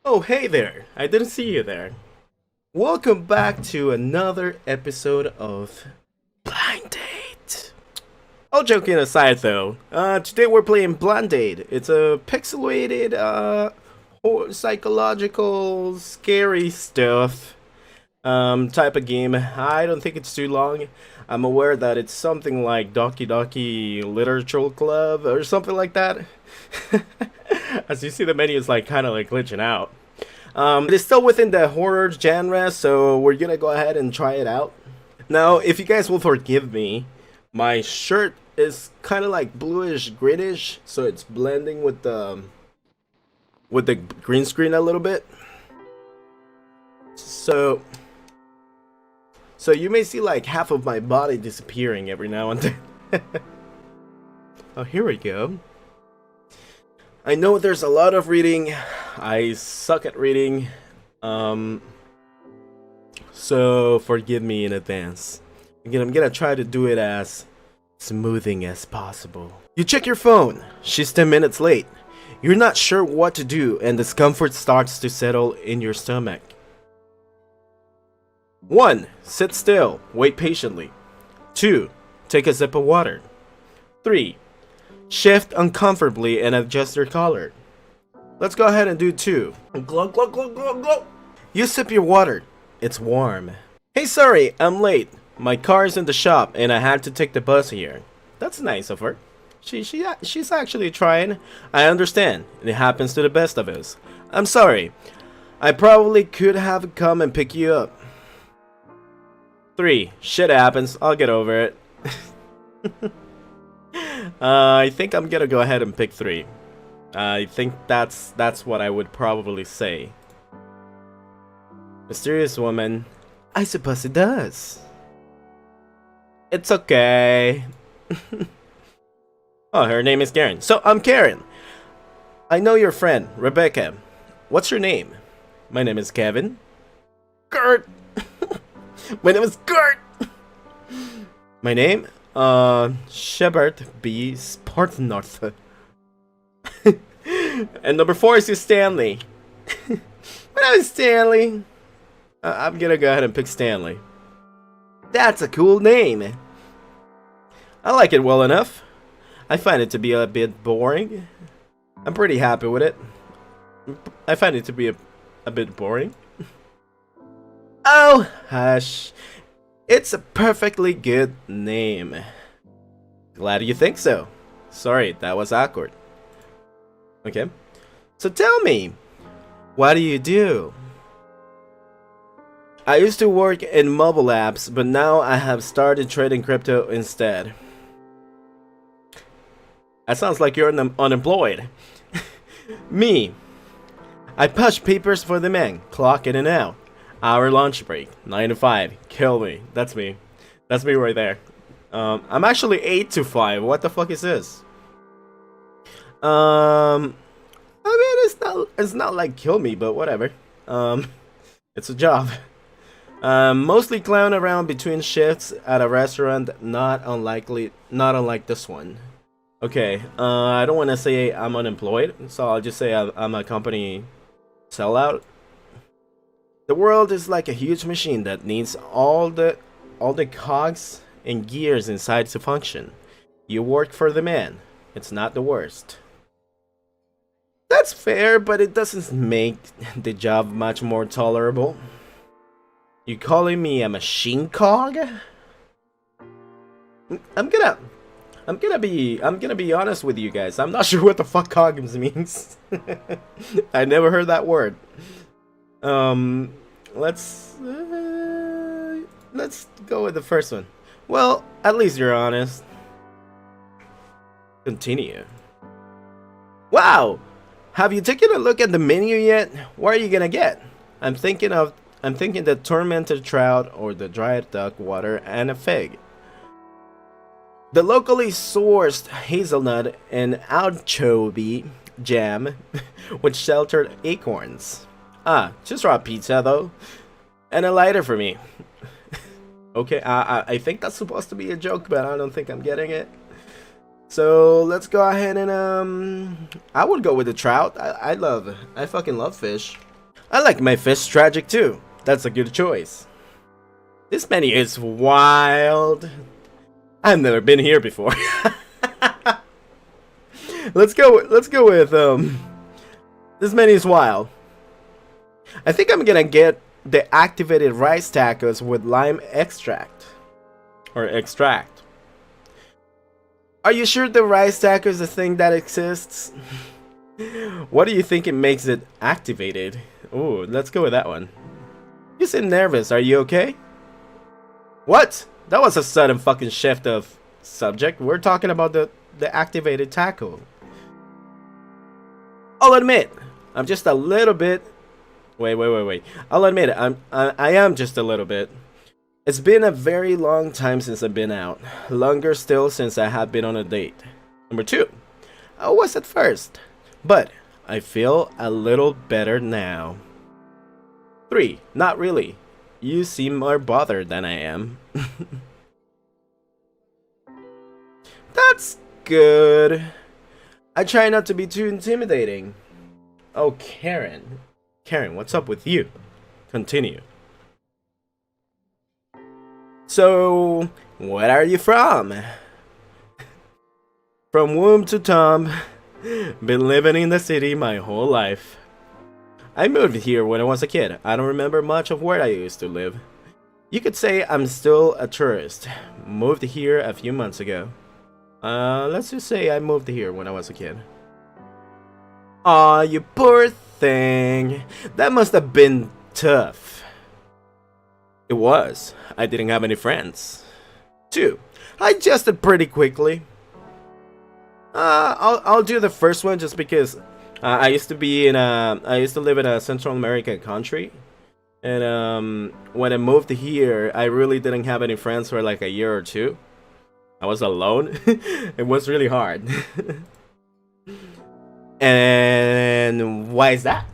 Oh, hey there! I didn't see you there. Welcome back to another episode of Blind Date. All joking aside, though, today we're playing Blind Date. It's a pixelated, psychological, scary stuff, type of game. I don't think it's too long. I'm aware that it's something like Doki Doki Literature Club or something like that. As you see, the menu is like kind of like glitching out. It is still within the horror genre, so we're gonna go ahead and try it out. Now, if you guys will forgive me, my shirt is kind of like bluish greenish, so it's blending with the green screen a little bit. So you may see like half of my body disappearing every now and then. Oh, here we go. I know there's a lot of reading. I suck at reading. So forgive me in advance. Again, I'm gonna try to do it as smoothing as possible. You check your phone. She's 10 minutes late. You're not sure what to do, and discomfort starts to settle in your stomach. 1. Sit still. Wait patiently. 2. Take a sip of water. 3. Shift uncomfortably and adjust your collar. Let's go ahead and do 2. Glug, glug, glug, glug, glug. You sip your water. It's warm. Hey, sorry, I'm late. My car's in the shop and I had to take the bus here. That's nice of her. She's actually trying. I understand. It happens to the best of us. I'm sorry. I probably could have come and pick you up. 3. Shit happens. I'll get over it. I think I'm gonna go ahead and pick 3. I think that's what I would probably say. Mysterious woman. I suppose it does. It's okay. Oh, her name is Karen. So I'm Karen. I know your friend, Rebecca. What's your name? My name is Kevin. Gert. My name is Gert. My name? Shepard B. Spartanarth. And number 4 is Stanley. My name is Stanley. I'm gonna go ahead and pick Stanley. That's a cool name. I like it well enough. I find it to be a bit boring. I'm pretty happy with it. I find it to be a bit boring. Oh, hush. It's a perfectly good name. Glad you think so. Sorry, that was awkward. Okay. So tell me, what do you do? I used to work in mobile apps, but now I have started trading crypto instead. That sounds like you're unemployed. Me. I push papers for the men, clock in and out. Hour lunch break, 9 to 5. Kill me. That's me. That's me right there. I'm actually 8 to 5. What the fuck is this? I mean, it's not like kill me, but whatever. It's a job. Mostly clown around between shifts at a restaurant, not unlike this one. Okay, I don't want to say I'm unemployed, so I'll just say I'm a company sellout. The world is like a huge machine that needs all the cogs and gears inside to function. You work for the man. It's not the worst. That's fair, but it doesn't make the job much more tolerable. You calling me a machine cog? I'm gonna be honest with you guys. I'm not sure what the fuck cogs means. I never heard that word. Let's go with the first one. Well, at least you're honest. Continue. Wow! Have you taken a look at the menu yet? What are you gonna get? I'm thinking the tormented trout or the dried duck water and a fig. The locally sourced hazelnut and anchovy jam with sheltered acorns. Ah, just raw pizza though. And a lighter for me. Okay, I think that's supposed to be a joke, but I don't think I'm getting it. So let's go ahead and I would go with the trout. I fucking love fish. I like my fish tragic too. That's a good choice. This menu is wild. I've never been here before. Let's go with this menu is wild. I think I'm gonna get the activated rice tacos with lime extract. Or extract. Are you sure the rice taco is a thing that exists? What do you think it makes it activated? Ooh, let's go with that one. You seem nervous, are you okay? What? That was a sudden fucking shift of subject. We're talking about the activated taco. I'll admit, I'm just a little bit... Wait. I'll admit it, I am just a little bit. It's been a very long time since I've been out. Longer still since I have been on a date. Number 2. I was at first, but I feel a little better now. 3. Not really. You seem more bothered than I am. That's good. I try not to be too intimidating. Oh, Karen. Karen, what's up with you? Continue. So, where are you from? From womb to tomb. Been living in the city my whole life. I moved here when I was a kid. I don't remember much of where I used to live. You could say I'm still a tourist. Moved here a few months ago. Let's just say I moved here when I was a kid. Aw, you poor thing. That must have been tough. It was. I didn't have any friends. 2. I adjusted pretty quickly. I'll do the first one just because I used to live in a Central American country, and when I moved here, I really didn't have any friends for like a year or two. I was alone. It was really hard. And why is that?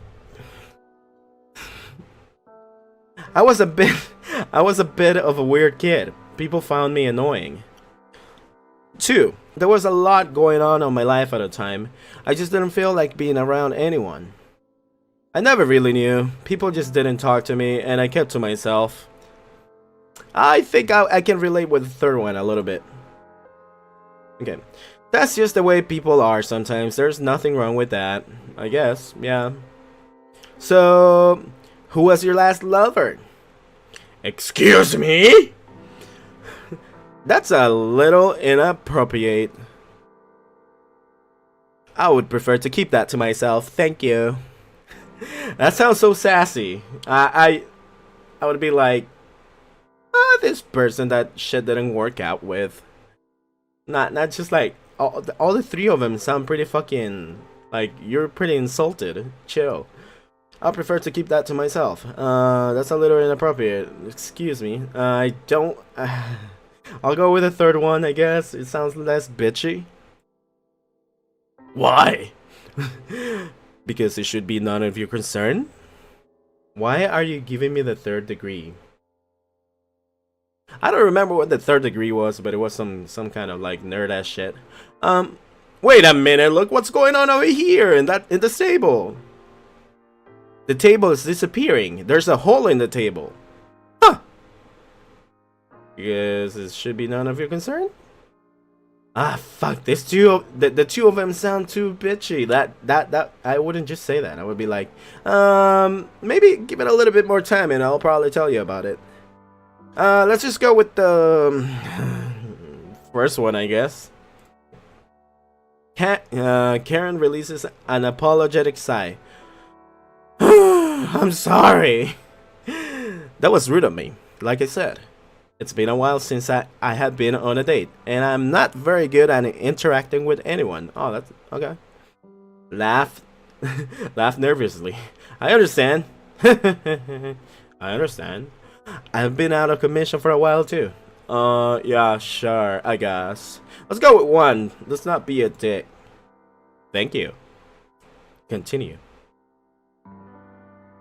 I was a bit of a weird kid. People found me annoying. 2. There was a lot going on in my life at the time. I just didn't feel like being around anyone. I never really knew. People just didn't talk to me, and I kept to myself. I think I can relate with the third one a little bit. Okay. That's just the way people are sometimes. There's nothing wrong with that, I guess. Yeah. So, who was your last lover? Excuse me? That's a little inappropriate. I would prefer to keep that to myself. Thank you. That sounds so sassy. I would be like, this person that shit didn't work out with. Not just like all the 3 of them sound pretty fucking like you're pretty insulted. Chill. I prefer to keep that to myself. That's a little inappropriate. Excuse me. I don't. I'll go with the third one, I guess. It sounds less bitchy. Why? Because it should be none of your concern? Why are you giving me the 3rd degree? I don't remember what the 3rd degree was, but it was some kind of like nerd ass shit. Wait a minute, look what's going on over here in the table. The table is disappearing. There's a hole in the table. Huh. Because it should be none of your concern? Ah, fuck. The 2 of them sound too bitchy. That I wouldn't just say that. I would be like, maybe give it a little bit more time and I'll probably tell you about it. Let's just go with the first one, I guess. Karen releases an apologetic sigh. I'm sorry. That was rude of me. Like I said, it's been a while since I have been on a date, and I'm not very good at interacting with anyone. Oh, that's okay. Laugh nervously. I understand. I understand. I've been out of commission for a while too. Yeah, sure, I guess. Let's go with 1. Let's not be a dick. Thank you. Continue.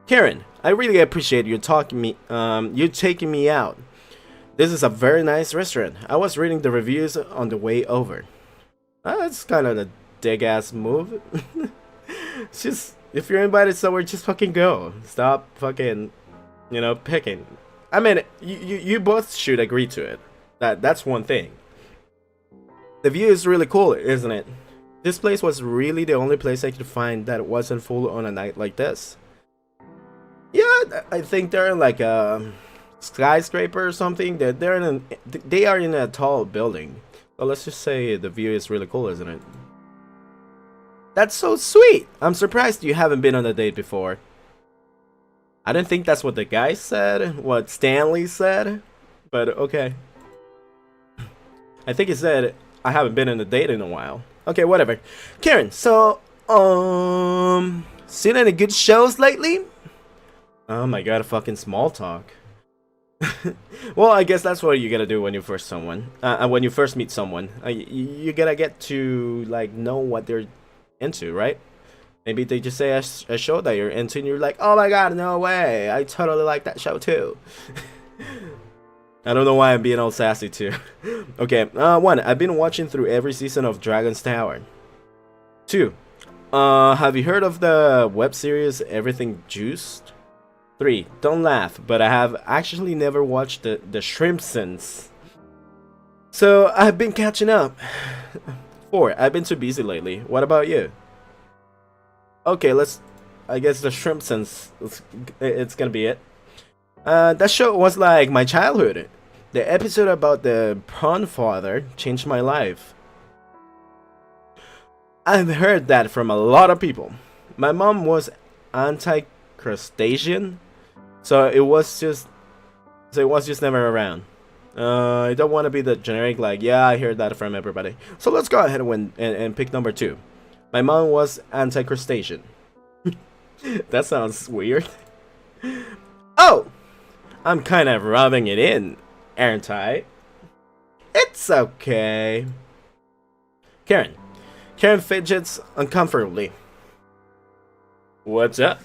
Karen, I really appreciate you taking me out. This is a very nice restaurant. I was reading the reviews on the way over. That's kind of a dig-ass move. If you're invited somewhere, just fucking go. Stop fucking, picking. I mean, you both should agree to it. That's one thing. The view is really cool, isn't it? This place was really the only place I could find that wasn't full on a night like this. Yeah, I think they're in like a skyscraper or something. They are in a tall building. So let's just say the view is really cool, isn't it? That's so sweet. I'm surprised you haven't been on a date before. I didn't think that's what the guy said, what Stanley said, but okay. I think he said, I haven't been on a date in a while. Okay, whatever. Karen, so, seen any good shows lately? Oh my god, fucking small talk. Well, I guess that's what you gotta do when you first meet someone. You gotta get to, like, know what they're into, right? Maybe they just say a show that you're into and you're like, oh my god, no way, I totally like that show too. I don't know why I'm being all sassy too. Okay, 1, I've been watching through every season of Dragon's Tower. 2, have you heard of the web series Everything Juiced? 3, don't laugh, but I have actually never watched the Shrimpsons. So, I've been catching up. 4, I've been too busy lately. What about you? Okay, I guess the Shrimpsons, it's gonna be it. That show was like my childhood. The episode about the prawn father changed my life. I've heard that from a lot of people. My mom was anti-crustacean, so it was just never around. I don't want to be the generic like, yeah, I heard that from everybody. So let's go ahead and pick number 2. My mom was anti-crustacean. That sounds weird. Oh! I'm kind of rubbing it in, aren't I? It's okay. Karen fidgets uncomfortably. What's up?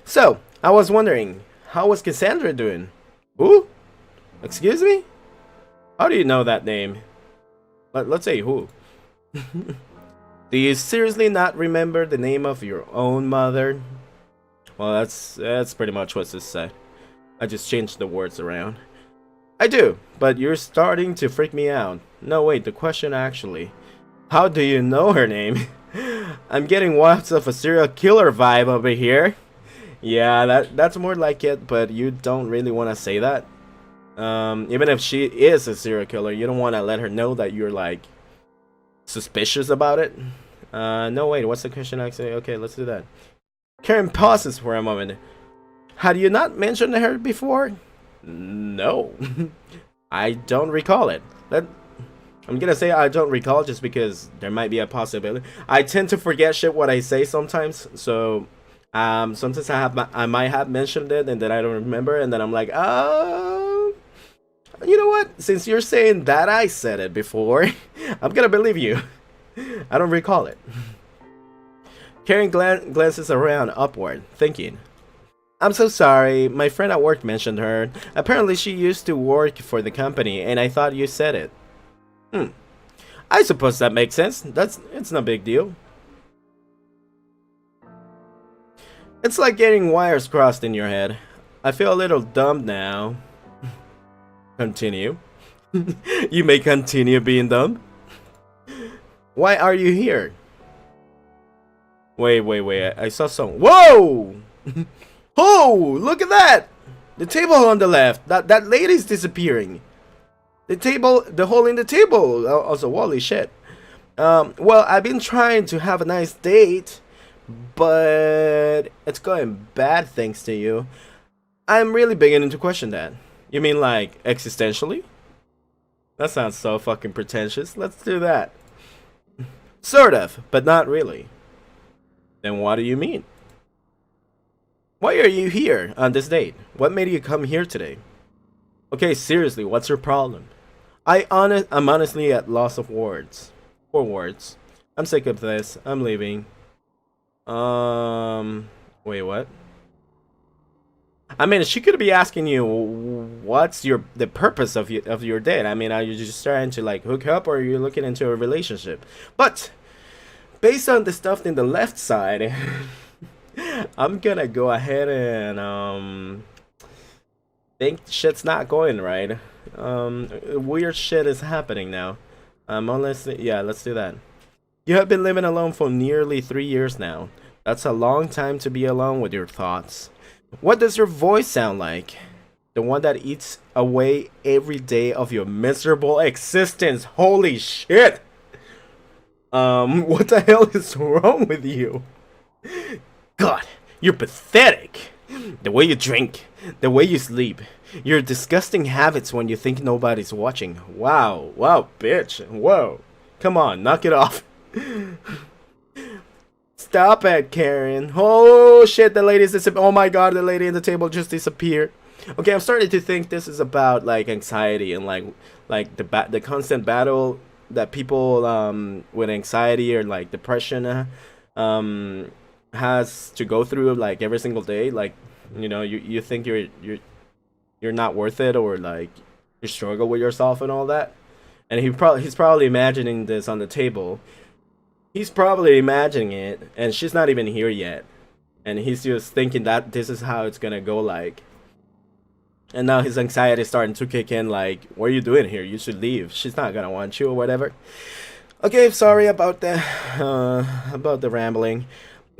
So, I was wondering, how was Cassandra doing? Who? Excuse me? How do you know that name? Let's say who. Do you seriously not remember the name of your own mother? Well, that's pretty much what this said. I just changed the words around. I do, but you're starting to freak me out. No, wait, the question actually. How do you know her name? I'm getting lots of a serial killer vibe over here. Yeah, that's more like it, but you don't really want to say that. Even if she is a serial killer, you don't want to let her know that you're like suspicious about it. No, wait, what's the question actually? Okay, let's do that. Karen pauses for a moment. Had you not mentioned her before? No. I don't recall it. I'm gonna say I don't recall just because there might be a possibility. I tend to forget shit what I say sometimes, so sometimes I might have mentioned it and then I don't remember, and then I'm like, oh, you know what? Since you're saying that I said it before, I'm gonna believe you. I don't recall it. Karen glances around upward, thinking, I'm so sorry, my friend at work mentioned her. Apparently she used to work for the company and I thought you said it. I suppose that makes sense. It's no big deal. It's like getting wires crossed in your head. I feel a little dumb now. Continue. You may continue being dumb. Why are you here? Wait. I saw some. Whoa! Oh, look at that! The table on the left. That lady's disappearing. The hole in the table. Also, holy shit. Well, I've been trying to have a nice date, but it's going bad thanks to you. I'm really beginning to question that. You mean like existentially? That sounds so fucking pretentious. Let's do that. Sort of, but not really. Then what do you mean? Why are you here on this date? What made you come here today? Okay, seriously, what's your problem? I'm honestly at loss of words. For words. I'm sick of this. I'm leaving. Wait, what? I mean, she could be asking you, what's the purpose of your date? I mean, are you just trying to like hook up, or are you looking into a relationship? But Based on the stuff in the left side, I'm gonna go ahead and think shit's not going right. Weird shit is happening now. Unless, yeah, let's do that. You have been living alone for nearly 3 years now. That's a long time to be alone with your thoughts. What does your voice sound like? The one that eats away every day of your miserable existence. Holy shit! What the hell is wrong with you? God, you're pathetic. The way you drink, the way you sleep, your disgusting habits when you think nobody's watching. Wow, wow, bitch. Whoa. Come on, knock it off. Stop it, Karen. Oh shit, the lady's disappeared. Oh my god, the lady in the table just disappeared. Okay, I'm starting to think this is about like anxiety and like the constant battle that people with anxiety or like depression has to go through like every single day. Like, you know, you think you're not worth it, or like you struggle with yourself and all that. And he's probably imagining this on the table. He's probably imagining it, and she's not even here yet. And he's just thinking that this is how it's gonna go like. And now his anxiety is starting to kick in, like, what are you doing here? You should leave. She's not gonna want you or whatever. Okay, sorry about the rambling.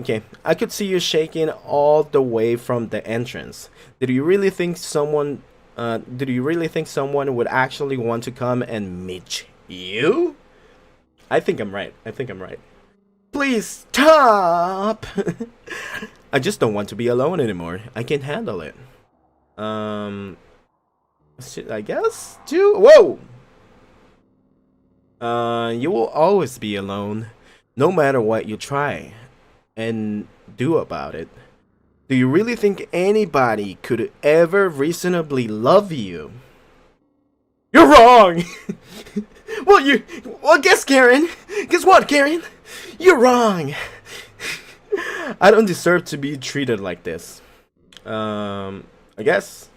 Okay, I could see you shaking all the way from the entrance. Did you really think someone would actually want to come and meet you? I think I'm right. Please stop! I just don't want to be alone anymore. I can't handle it. I guess too. Whoa! You will always be alone, no matter what you try and do about it. Do you really think anybody could ever reasonably love you? You're wrong! Well, guess what, Karen? You're wrong! I don't deserve to be treated like this. I guess.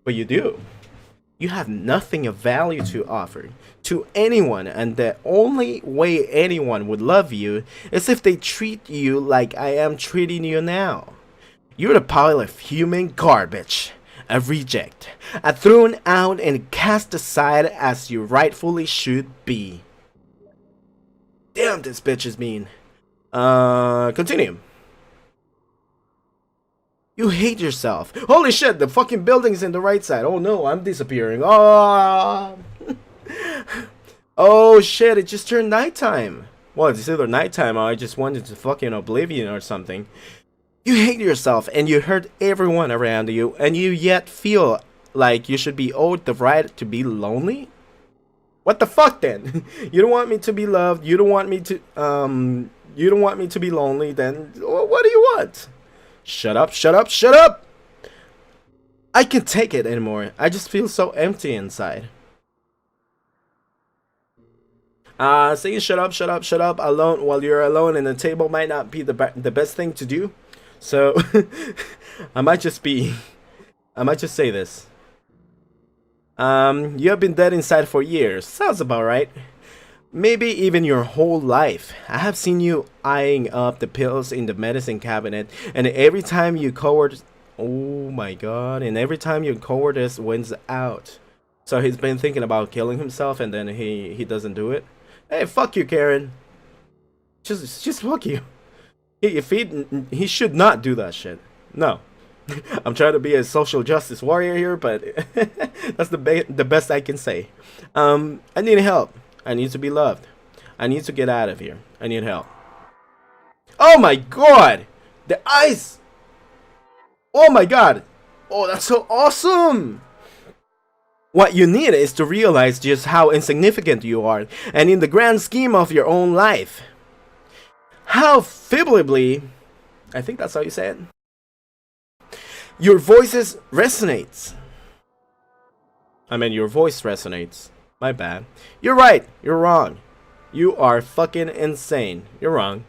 But you do. You have nothing of value to offer to anyone, and the only way anyone would love you is if they treat you like I am treating you now. You're a pile of human garbage. A reject. A thrown out and cast aside as you rightfully should be. Damn, this bitch is mean. Continue. You hate yourself. Holy shit, the fucking building's in the right side. Oh no, I'm disappearing. Oh, oh shit, it just turned nighttime. Well, it's either nighttime or I just went into fucking oblivion or something. You hate yourself and you hurt everyone around you, and you yet feel like you should be owed the right to be lonely? What the fuck then? You don't want me to be loved, you don't want me to be lonely, then what do you want? Shut up, shut up, shut up! I can't take it anymore. I just feel so empty inside. Saying shut up, shut up, shut up alone while you're alone in the table might not be the best thing to do. So I might just say this. You have been dead inside for years. Sounds about right. Maybe even your whole life. I have seen you eyeing up the pills in the medicine cabinet, and every time you cowardice, oh my god, and every time your cowardice wins out. So he's been thinking about killing himself, and then he doesn't do it. Hey, fuck you, Karen. Just fuck you. He should not do that shit. No. I'm trying to be a social justice warrior here, but that's the best I can say. I need help. I need to be loved. I need to get out of here. I need help. Oh my god! The eyes! Oh my god! Oh, that's so awesome! What you need is to realize just how insignificant you are, and in the grand scheme of your own life. How fibbly, I think that's how you say it, your voices resonates. I mean, your voice resonates. My bad. You're right. You're wrong. You are fucking insane. You're wrong.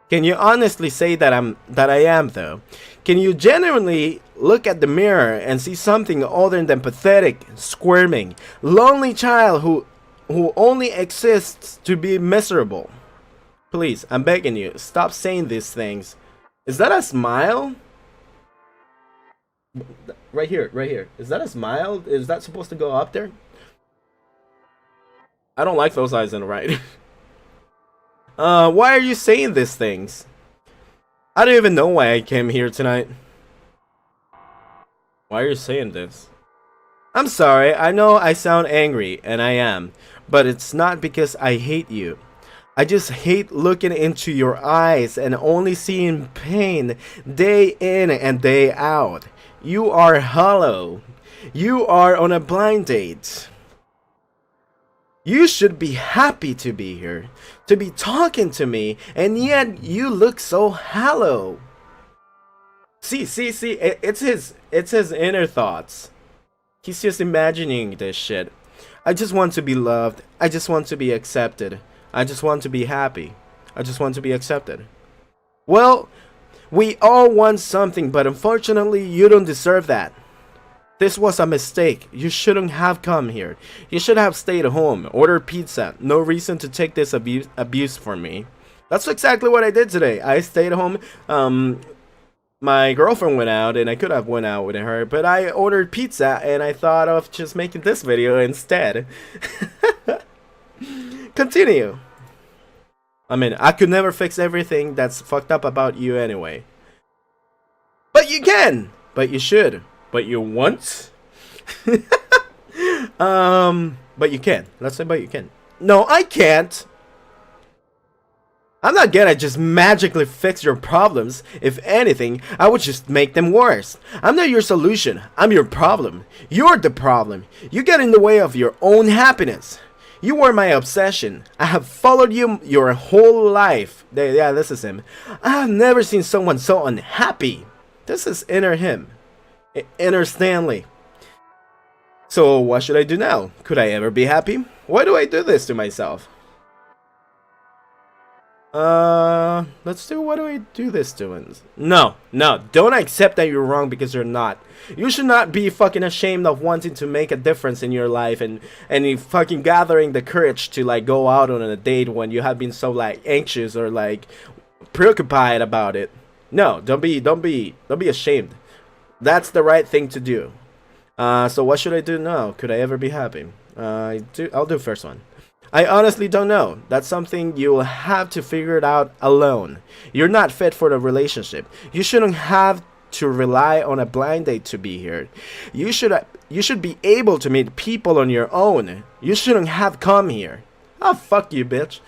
Can you honestly say that I am though? Can you genuinely look at the mirror and see something other than pathetic, squirming, lonely child who only exists to be miserable? Please, I'm begging you, stop saying these things. Is that a smile? Right here, right here. Is that a smile? Is that supposed to go up there? I don't like those eyes on the right. Why are you saying these things? I don't even know why I came here tonight. Why are you saying this? I'm sorry, I know I sound angry, and I am. But it's not because I hate you. I just hate looking into your eyes and only seeing pain day in and day out. You are hollow. You are on a blind date. You should be happy to be here, to be talking to me, and yet you look so hollow. See, it's his inner thoughts. He's just imagining this shit. I just want to be loved. I just want to be accepted. I just want to be happy. I just want to be accepted. Well, we all want something, but unfortunately, you don't deserve that. This was a mistake. You shouldn't have come here. You should have stayed home, ordered pizza. No reason to take this abuse from me. That's exactly what I did today. I stayed home. My girlfriend went out, and I could have went out with her, but I ordered pizza, and I thought of just making this video instead. Continue. I mean, I could never fix everything that's fucked up about you anyway. But you can! But you should. But you won't? But you can. Let's say but you can. No, I can't! I'm not gonna just magically fix your problems. If anything, I would just make them worse. I'm not your solution. I'm your problem. You're the problem. You get in the way of your own happiness. You were my obsession. I have followed you your whole life. Yeah, this is him. I have never seen someone so unhappy. This is inner him. Inner Stanley. So what should I do now? Could I ever be happy? Why do I do this to myself? Let's do what do I do this to? No, don't accept that you're wrong because you're not. You should not be fucking ashamed of wanting to make a difference in your life and you fucking gathering the courage to like go out on a date when you have been so like anxious or like preoccupied about it. No, don't be ashamed. That's the right thing to do. So what should I do now? Could I ever be happy? I'll do first one. I honestly don't know. That's something you'll have to figure it out alone. You're not fit for the relationship. You shouldn't have to rely on a blind date to be here. You should be able to meet people on your own. You shouldn't have come here. Oh, fuck you, bitch.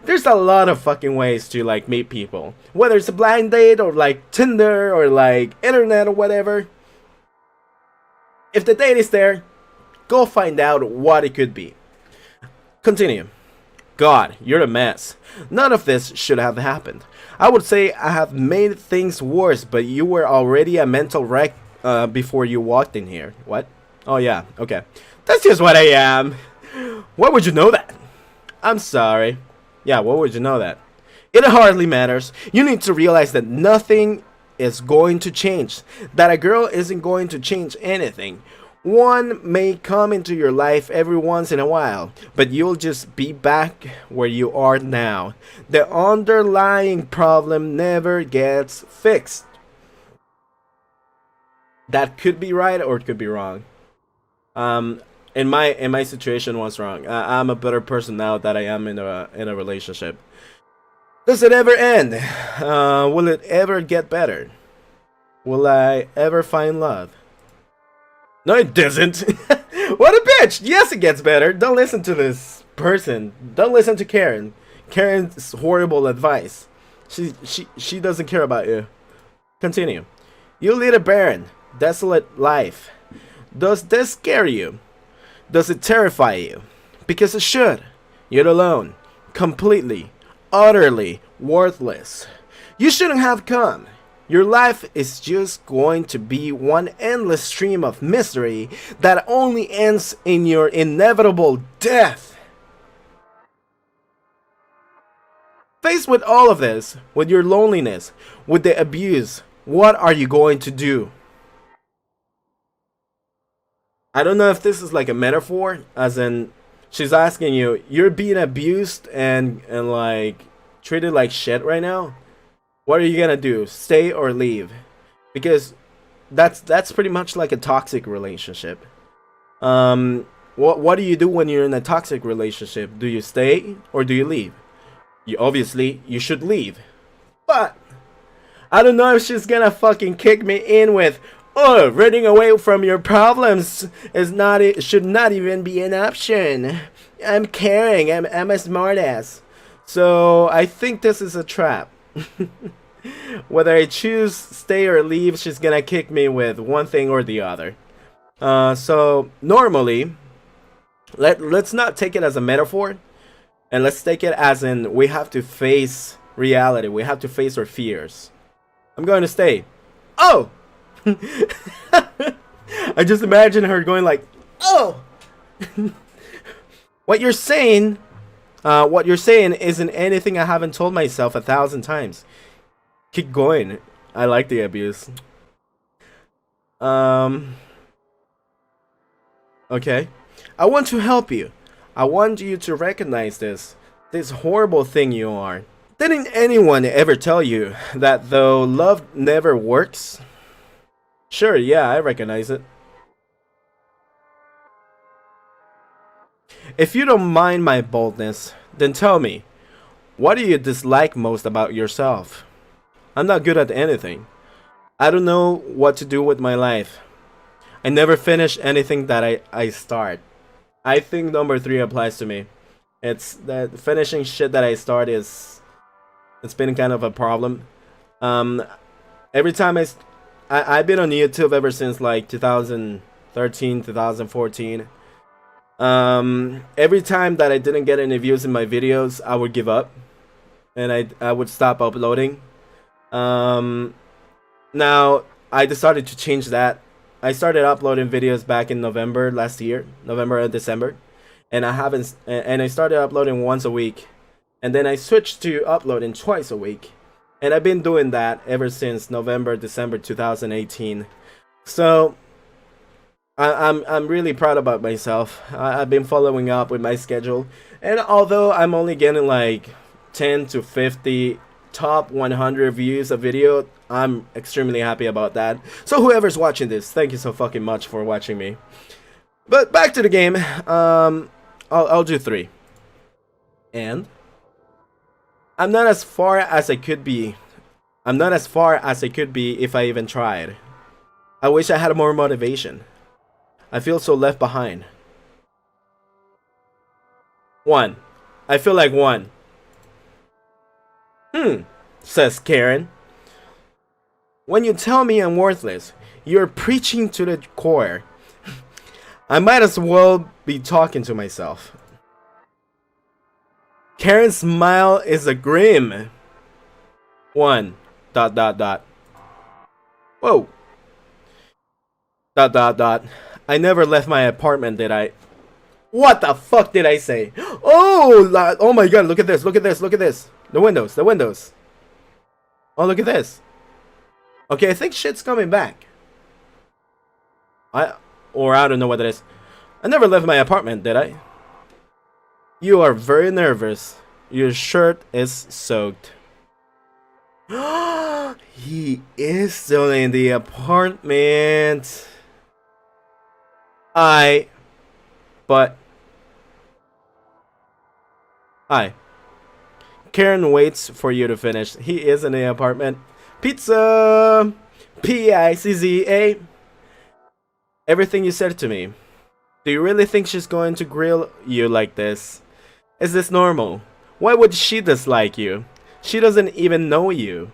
There's a lot of fucking ways to like meet people. Whether it's a blind date or like Tinder or like internet or whatever. If the date is there, go find out what it could be. Continue. God, you're a mess. None of this should have happened. I would say I have made things worse, but you were already a mental wreck before you walked in here. What? Oh yeah, okay. That's just what I am. Why would you know that? I'm sorry. Yeah, why would you know that? It hardly matters. You need to realize that nothing is going to change. That a girl isn't going to change anything. One may come into your life every once in a while, but you'll just be back where you are now. The underlying problem never gets fixed. That could be right or it could be wrong. In my situation was wrong. I'm a better person now that I am in a relationship. Does it ever end? Will it ever get better? Will I ever find love? No, it doesn't. What a bitch! Yes, it gets better. Don't listen to this person. Don't listen to Karen. Karen's horrible advice. She doesn't care about you. Continue. You lead a barren, desolate life. Does this scare you? Does it terrify you? Because it should. You're alone. Completely. Utterly worthless. You shouldn't have come. Your life is just going to be one endless stream of misery that only ends in your inevitable death. Faced with all of this, with your loneliness, with the abuse, what are you going to do? I don't know if this is like a metaphor, as in she's asking you, you're being abused and like treated like shit right now, what are you gonna do? Stay or leave? Because that's pretty much like a toxic relationship. What do you do when you're in a toxic relationship? Do you stay or do you leave? You obviously you should leave. But I don't know if she's gonna fucking kick me in with, oh, running away from your problems is not, it should not even be an option. I'm caring. I'm a smartass. So I think this is a trap. Whether I choose stay or leave, she's gonna kick me with one thing or the other. So normally, let's not take it as a metaphor, and let's take it as in we have to face reality. We have to face our fears. I'm going to stay. Oh! I just imagine her going like, oh! What you're saying isn't anything I haven't told myself 1,000 times. Keep going. I like the abuse. Okay. I want to help you. I want you to recognize this horrible thing you are. Didn't anyone ever tell you that though love never works? Sure, yeah, I recognize it. If you don't mind my boldness, then tell me, what do you dislike most about yourself? I'm not good at anything. I don't know what to do with my life. I never finish anything that I start. I think number 3 applies to me. It's that finishing shit that I start it's been kind of a problem. Every time I've been on YouTube ever since like 2013, 2014. Every time that I didn't get any views in my videos, I would give up and I would stop uploading. Now I decided to change that. I started uploading videos back in November last year, November and December, and I started uploading once a week, and then I switched to uploading twice a week, and I've been doing that ever since November, December 2018. So I'm really proud about myself. I've been following up with my schedule, and although I'm only getting like 10 to 50 top 100 views a video, I'm extremely happy about that. So whoever's watching this, thank you so fucking much for watching me. But back to the game. I'll do 3. And I'm not as far as I could be. I'm not as far as I could be if I even tried. I wish I had more motivation. I feel so left behind. 1. I feel like 1. Says Karen. When you tell me I'm worthless, you're preaching to the choir. I might as well be talking to myself. Karen's smile is a grim. 1. ... Whoa. ... I never left my apartment, did I? What the fuck did I say? Oh, oh my god, look at this, look at this, look at this. The windows, the windows. Oh, look at this. Okay, I think shit's coming back. I don't know what it is. I never left my apartment, did I? You are very nervous. Your shirt is soaked. He is still in the apartment. But Karen waits for you to finish. He is in the apartment. Pizza! Pizza! Everything you said to me. Do you really think she's going to grill you like this? Is this normal? Why would she dislike you? She doesn't even know you.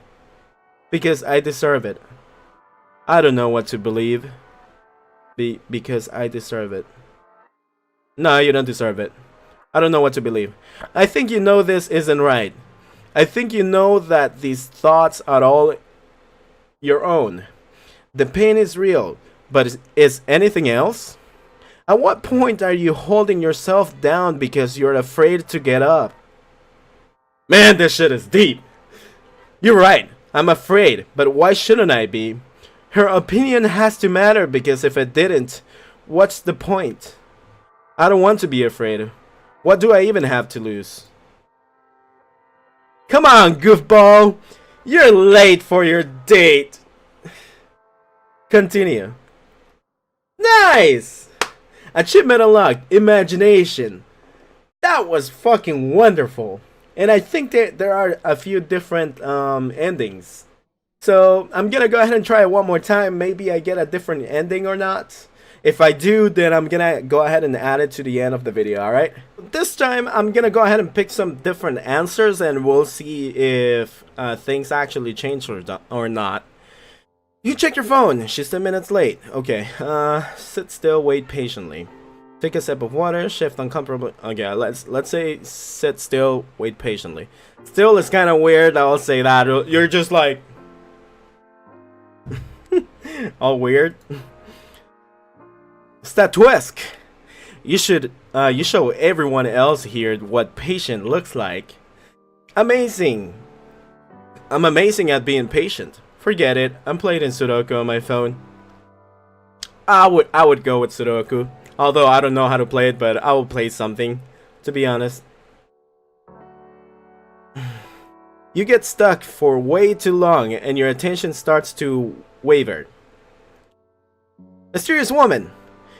Because I deserve it. I don't know what to believe. Because I deserve it. No, you don't deserve it. I don't know what to believe. I think you know this isn't right. I think you know that these thoughts are all your own. The pain is real, but is anything else? At what point are you holding yourself down because you're afraid to get up? Man, this shit is deep. You're right. I'm afraid, but why shouldn't I be? Her opinion has to matter because if it didn't, what's the point? I don't want to be afraid. What do I even have to lose? Come on, goofball! You're late for your date! Continue. Nice! Achievement unlocked. Imagination. That was fucking wonderful. And I think that there are a few different endings. So I'm gonna go ahead and try it one more time. Maybe I get a different ending or not. If I do, then I'm gonna go ahead and add it to the end of the video, alright? This time, I'm gonna go ahead and pick some different answers and we'll see if things actually change or not. You check your phone. She's 10 minutes late. Okay, sit still, wait patiently. Take a sip of water, shift uncomfortably. Okay, let's say sit still, wait patiently. Still is kind of weird, I'll say that. You're just like... all weird. Statuesque. You show everyone else here what patient looks like. Amazing. I'm amazing at being patient. Forget it. I'm playing in Sudoku on my phone. I would go with Sudoku. Although I don't know how to play it, but I will play something, to be honest. You get stuck for way too long and your attention starts to waver. Mysterious woman.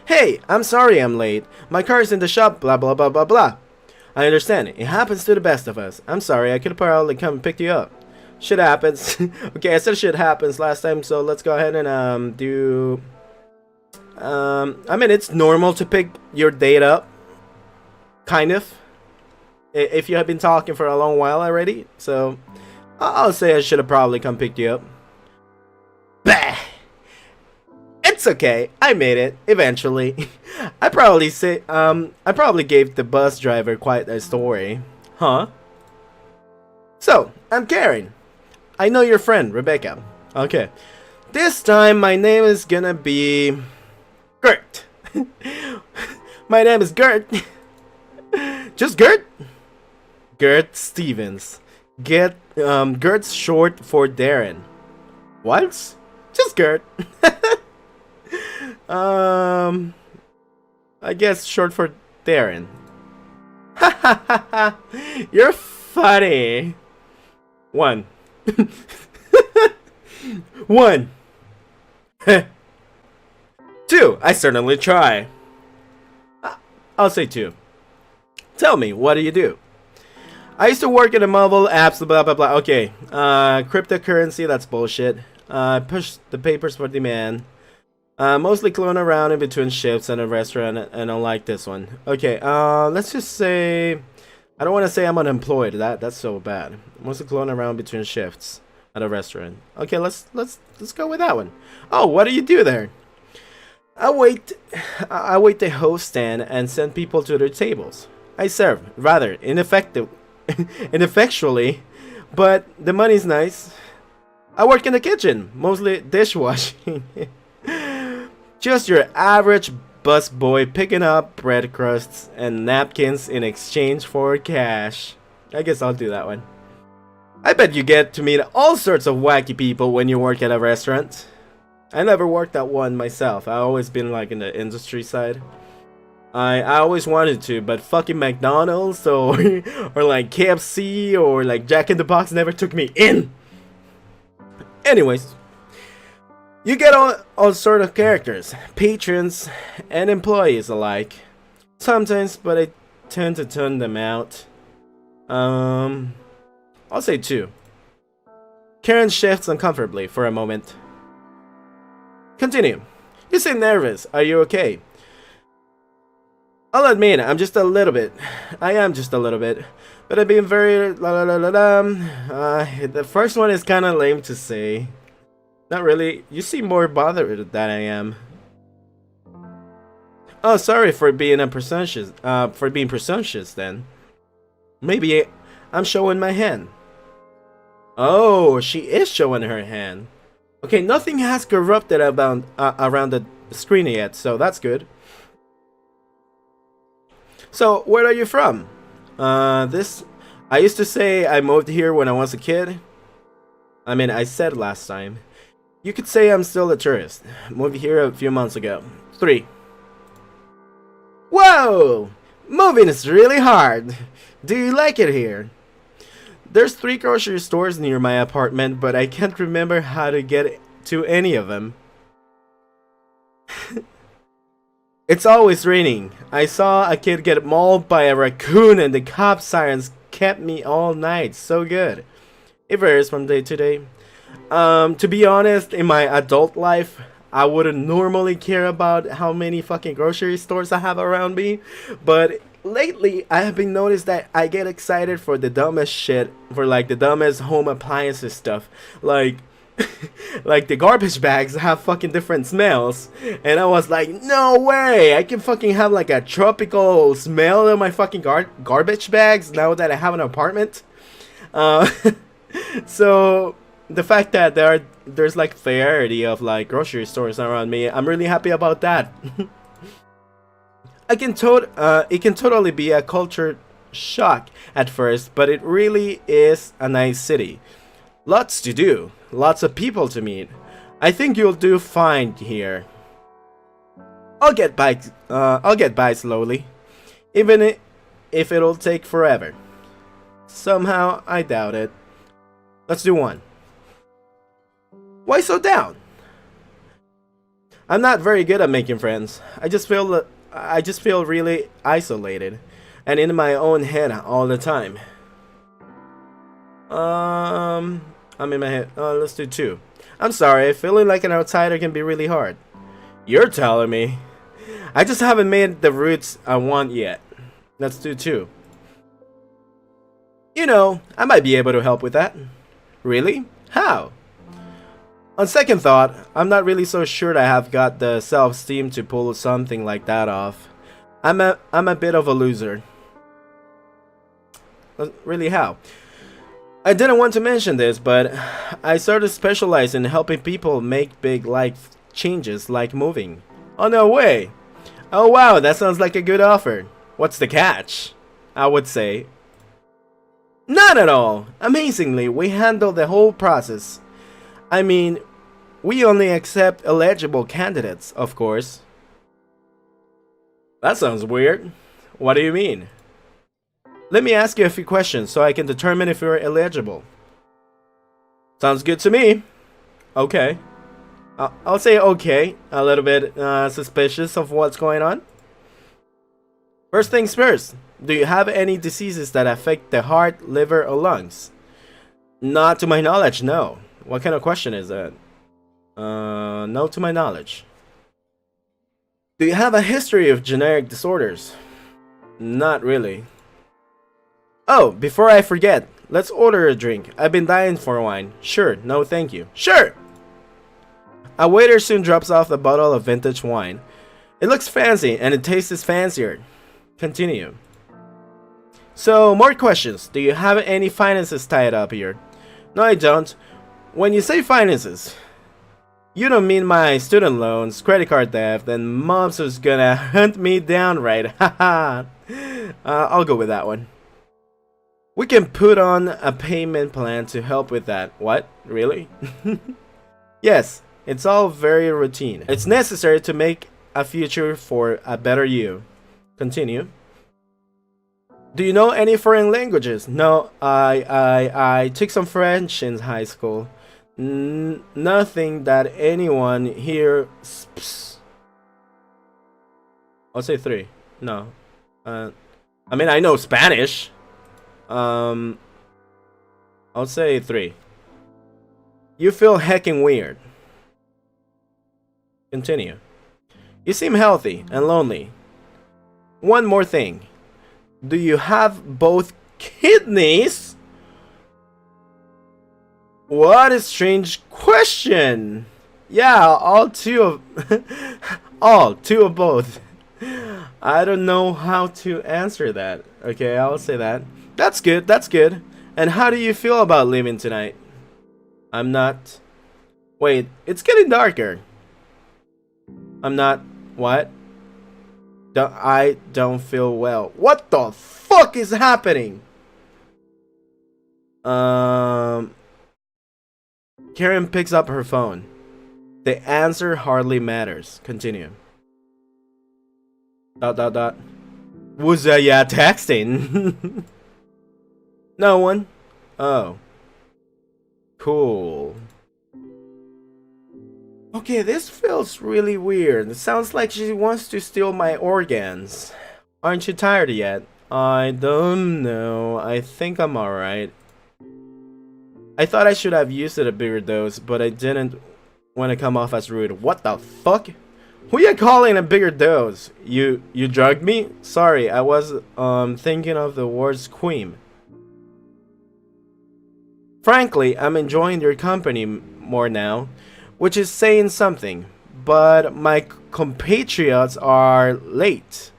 Hey, I'm sorry I'm late. My car is in the shop, blah blah blah blah blah. I understand. It happens to the best of us. I'm sorry, I could probably come and pick you up. Shit happens. Okay, I said shit happens last time, so let's go ahead and do... I mean, it's normal to pick your date up. Kind of. If you have been talking for a long while already. So, I'll say I should have probably come pick you up. Bah! It's okay. I made it. Eventually. I probably gave the bus driver quite a story. Huh? So, I'm Karen. I know your friend, Rebecca. Okay. This time, my name is gonna be... Gert. My name is Gert. Just Gert? Gert Stevens. Gert's short for Darren. What? Just Gert. I guess short for Darren. You're funny. One. One. Two. I certainly try. I'll say two. Tell me, what do you do? I used to work in a mobile apps, blah blah blah. Okay. Cryptocurrency, that's bullshit. Push the papers for demand. Mostly clone around in between shifts and a restaurant, and unlike this one. Okay, let's just say... I don't want to say I'm unemployed. That's so bad. Mostly clone around between shifts at a restaurant. Okay, let's go with that one. Oh, what do you do there? I wait the host stand and send people to their tables. I serve, rather ineffectually, but the money's nice. I work in the kitchen, mostly dishwashing. Just your average busboy picking up bread crusts and napkins in exchange for cash. I guess I'll do that one. I bet you get to meet all sorts of wacky people when you work at a restaurant. I never worked at one myself. I always been like in the industry side. I always wanted to, but fucking McDonald's or like KFC or like Jack in the Box never took me in. Anyways, you get all sort of characters, patrons and employees alike. Sometimes, but I tend to turn them out. I'll say two. Karen shifts uncomfortably for a moment. Continue. You seem nervous. Are you okay? I'll admit, I'm just a little bit. I am just a little bit. But I've been very... the first one is kind of lame to say. Not really. You seem more bothered than I am. Oh, sorry for being presumptuous then. Maybe I'm showing my hand. Oh, she is showing her hand. Okay, nothing has corrupted around the screen yet, so that's good. So, where are you from? I used to say I moved here when I was a kid. I mean, I said last time. You could say I'm still a tourist. Moved here a few months ago. 3. Whoa! Moving is really hard. Do you like it here? There's 3 grocery stores near my apartment, but I can't remember how to get to any of them. It's always raining. I saw a kid get mauled by a raccoon and the cop sirens kept me all night. So good. It varies from day to day. To be honest, in my adult life, I wouldn't normally care about how many fucking grocery stores I have around me, but lately I have been noticed that I get excited for the dumbest shit, for like the dumbest home appliances stuff, like like the garbage bags have fucking different smells, and I was like, no way, I can fucking have like a tropical smell in my fucking garbage bags now that I have an apartment. Uh, so the fact that there's like variety of like grocery stores around me, I'm really happy about that. It can totally be a culture shock at first, but it really is a nice city. Lots to do, lots of people to meet. I think you'll do fine here. I'll get by slowly, even if it'll take forever. Somehow, I doubt it. Let's do one. Why so down? I'm not very good at making friends. I just feel really isolated and in my own head all the time. I'm in my head. Let's do 2. I'm sorry, feeling like an outsider can be really hard. You're telling me. I just haven't made the roots I want yet. Let's do 2. You know, I might be able to help with that. Really? How? On second thought, I'm not really so sure that I have got the self-esteem to pull something like that off. I'm a bit of a loser. Really, how? I didn't want to mention this, but I started specializing in helping people make big life changes like moving. Oh, no way! Oh wow, that sounds like a good offer. What's the catch? I would say. None at all! Amazingly, we handle the whole process. I mean, we only accept eligible candidates, of course. That sounds weird. What do you mean? Let me ask you a few questions so I can determine if you're eligible. Sounds good to me. Okay. I'll say okay. A little bit suspicious of what's going on. First things first. Do you have any diseases that affect the heart, liver, or lungs? Not to my knowledge, no. What kind of question is that? No to my knowledge. Do you have a history of genetic disorders? Not really. Oh, before I forget, let's order a drink. I've been dying for wine. Sure, no thank you. Sure! A waiter soon drops off a bottle of vintage wine. It looks fancy and it tastes fancier. Continue. So, more questions. Do you have any finances tied up here? No, I don't. When you say finances, you don't mean my student loans, credit card debt, and mom's who's gonna hunt me down, right? Haha. I'll go with that one. We can put on a payment plan to help with that. What? Really? Yes, it's all very routine. It's necessary to make a future for a better you. Continue. Do you know any foreign languages? No, I took some French in high school. Nothing that anyone here speaks. I'll say 3. No. I mean, I know Spanish. I'll say 3. You feel heckin' weird. Continue. You seem healthy and lonely. One more thing. Do you have both kidneys? What a strange question. Yeah, all 2 of all 2 of both. I don't know how to answer that. Okay, I'll say that. That's good, that's good. And how do you feel about leaving tonight? I'm not... Wait, it's getting darker. I'm not... What? I don't feel well. What the fuck is happening? Karen picks up her phone. The answer hardly matters. Continue. ... Who's texting? No one. Oh. Cool. Okay, this feels really weird. It sounds like she wants to steal my organs. Aren't you tired yet? I don't know. I think I'm alright. I thought I should have used it a bigger dose, but I didn't want to come off as rude. What the fuck? Who you calling a bigger dose? You drugged me? Sorry, I was thinking of the words queen. Frankly, I'm enjoying your company more now, which is saying something. But my compatriots are late.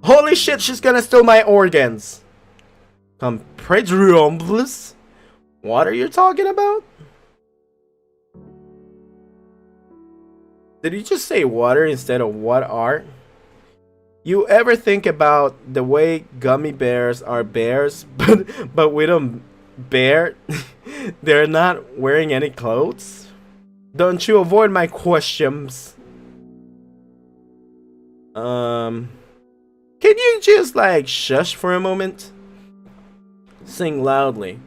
Holy shit, she's gonna steal my organs. Compatriots? What are you talking about? Did you just say water instead of what are? You ever think about the way gummy bears are bears, but we don't bear? They're not wearing any clothes? Don't you avoid my questions? Can you just like shush for a moment? Sing loudly.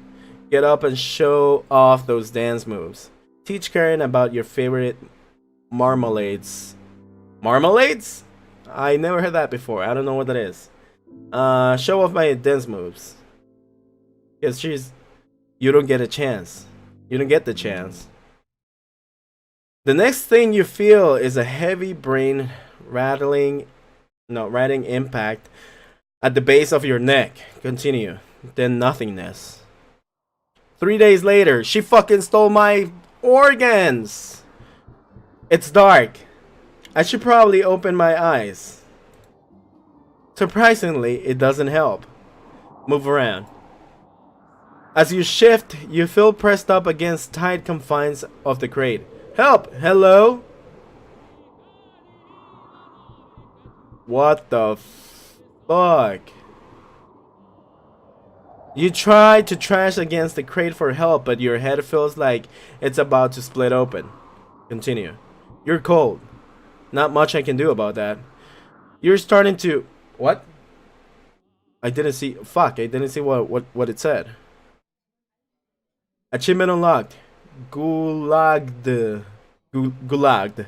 Get up and show off those dance moves. Teach Karen about your favorite marmalades. Marmalades? I never heard that before. I don't know what that is. Show off my dance moves. Because you don't get a chance. You don't get the chance. The next thing you feel is a heavy brain rattling impact at the base of your neck. Continue. Then nothingness. 3 days later, she fucking stole my organs. It's dark. I should probably open my eyes. Surprisingly, it doesn't help. Move around. As you shift, you feel pressed up against tight confines of the crate. Help! Hello? What the fuck? You try to trash against the crate for help, but your head feels like it's about to split open. Continue. You're cold. Not much I can do about that. You're starting to... What? I didn't see... Fuck, I didn't see what it said. Achievement unlocked. Gulagged. Gulagged.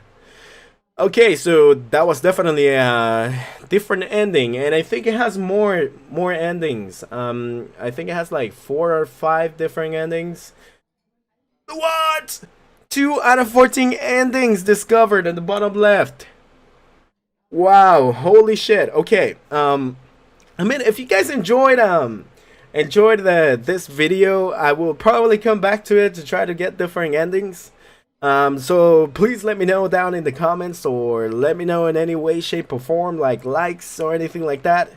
Okay, so that was definitely a different ending, and I think it has more endings. I think it has like 4 or 5 different endings. What? 2 out of 14 endings discovered at the bottom left. Wow, holy shit. Okay, I mean, if you guys enjoyed this video, I will probably come back to it to try to get different endings. So please let me know down in the comments, or let me know in any way, shape, or form, like likes or anything like that.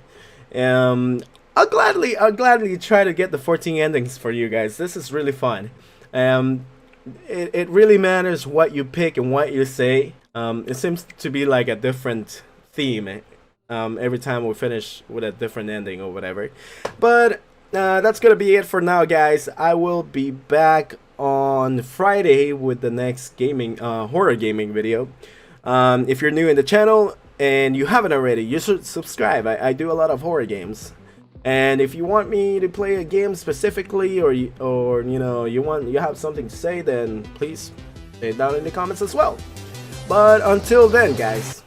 I'll gladly try to get the 14 endings for you guys. This is really fun. It really matters what you pick and what you say. It seems to be like a different theme every time we finish with a different ending or whatever. But that's gonna be it for now, guys. I will be back on Friday with the next horror gaming video. If you're new in the channel and you haven't already, you should subscribe. I do a lot of horror games, and if you want me to play a game specifically, or you know, you have something to say, then please say it down in the comments as well. But until then, guys,